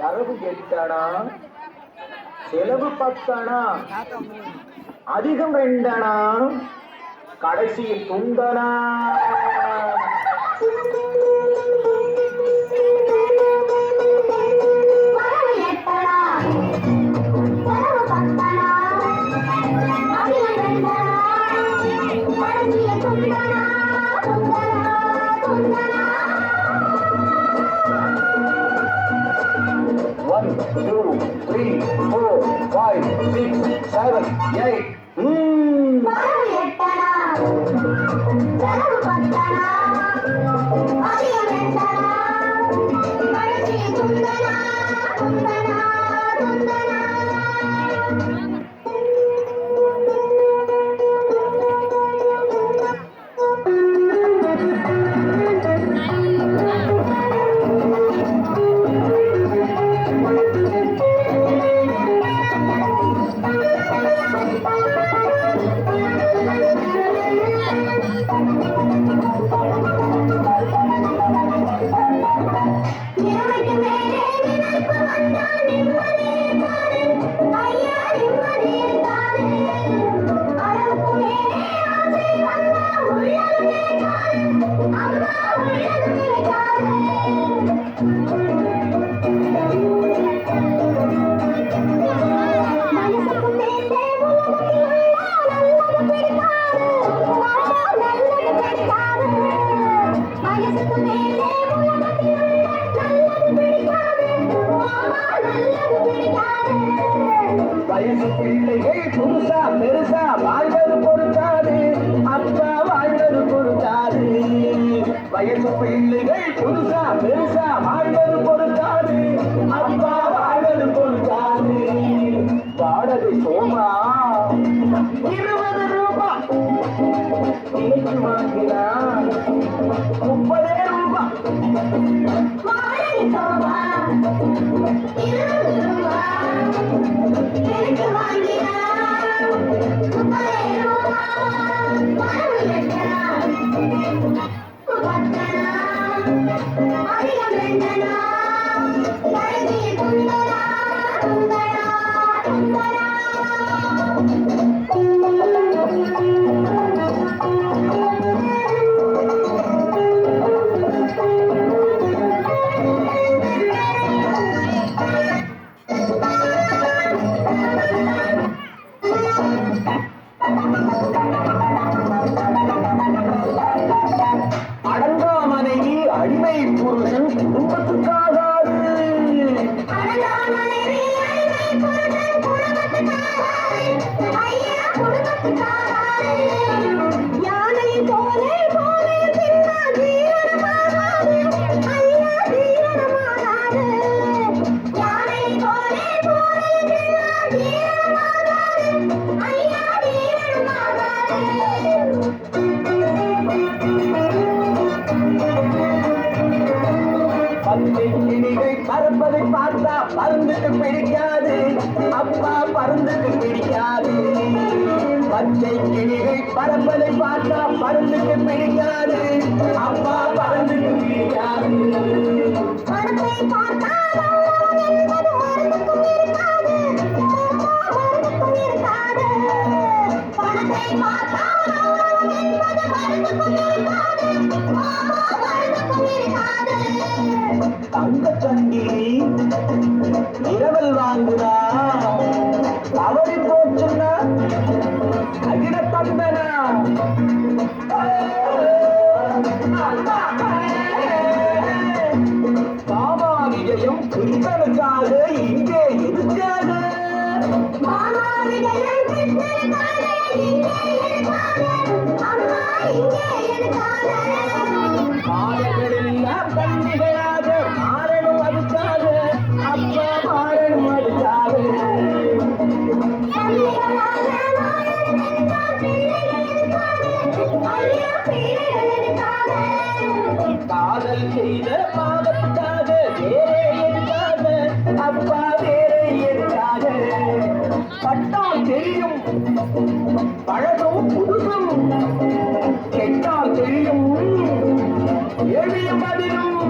வரவு 8 அணா, செலவு 10 அணா, அதிகம் 2 அணா, கடைசியில் துண்டனா. One, two, three, four, five, six, seven, eight. வயசு பிள்ளைகள் புதுசா பெருசா வாழ்வது பொறுத்தாது, அப்பா வாழ்வது பொறுத்தாது. வயசு பிள்ளைகள் புதுசா பெருசா வாழ்வது பொறுத்தாது, அப்பா வாழ்வது பொறுத்தாது. வாடகை சோமா 20 ரூபாய் கேட்டு வாங்கினான் 30 ரூபாய். வாடகை சோமா 20 ரூபாய் கேட்டு வாங்கினான் 30 ரூபாய். அதிகம் ரெண்டனா, கடைசியில் துண்டனா துண்டனா துண்டனா. அடங்கா மனைவி அடிமை புருஷன் குடும்பத்துக்காகாது. யானை போலே போலே சின்ன ஜீவனமாகாது, ஐயா ஜீவனமாகாது. யானை போலே போலே சின்ன ஜீவனமாகாது, ஐயா ஜீவனமாகாது. பச்சை கிளிகள் பறப்பதை பார்த்தா பருந்துக்கு பிடிக்காது, அப்பா பருந்துக்கு பிடிக்காது. பச்சை கிளிகள் பறப்பதை பார்த்தா பருந்துக்கு பிடிக்காது, அப்பா பருந்துக்கு பிடிக்காது. பணத்தை பார்த்தா என்பது மருந்துக்கும் இருக்காது, மருந்துக்கும் இருக்காது. பணத்தை பார்த்தா என்பது மருந்துக்கும் இருக்காது, மருந்துக்கும் இருக்காது. தங்க சங்கிலி இரவல் வாங்குனா தவறி போச்சுன்னா அகிட தந்தனா. மாமா விஜயம் கிருஷ்ணனுக்காக இங்கே இருக்காது. மாமா விஜயம் கிருஷ்ணனுக்காக இங்கே இருக்காது, அம்மா இங்கே இருக்காது. மாதங்களெல்லாம் பண்டிகையாக மாறணும் அதுக்காக, அப்பா மாறணும் அதுக்காக. காதல் செய்த பாவத்துக்காக வேறே எதுக்காக, அப்பா வேறே எதுக்காக. பட்டால் தெரியும் பழகும் புதுசும், கெட்டால் தெரியும் எளிய பதிலும்.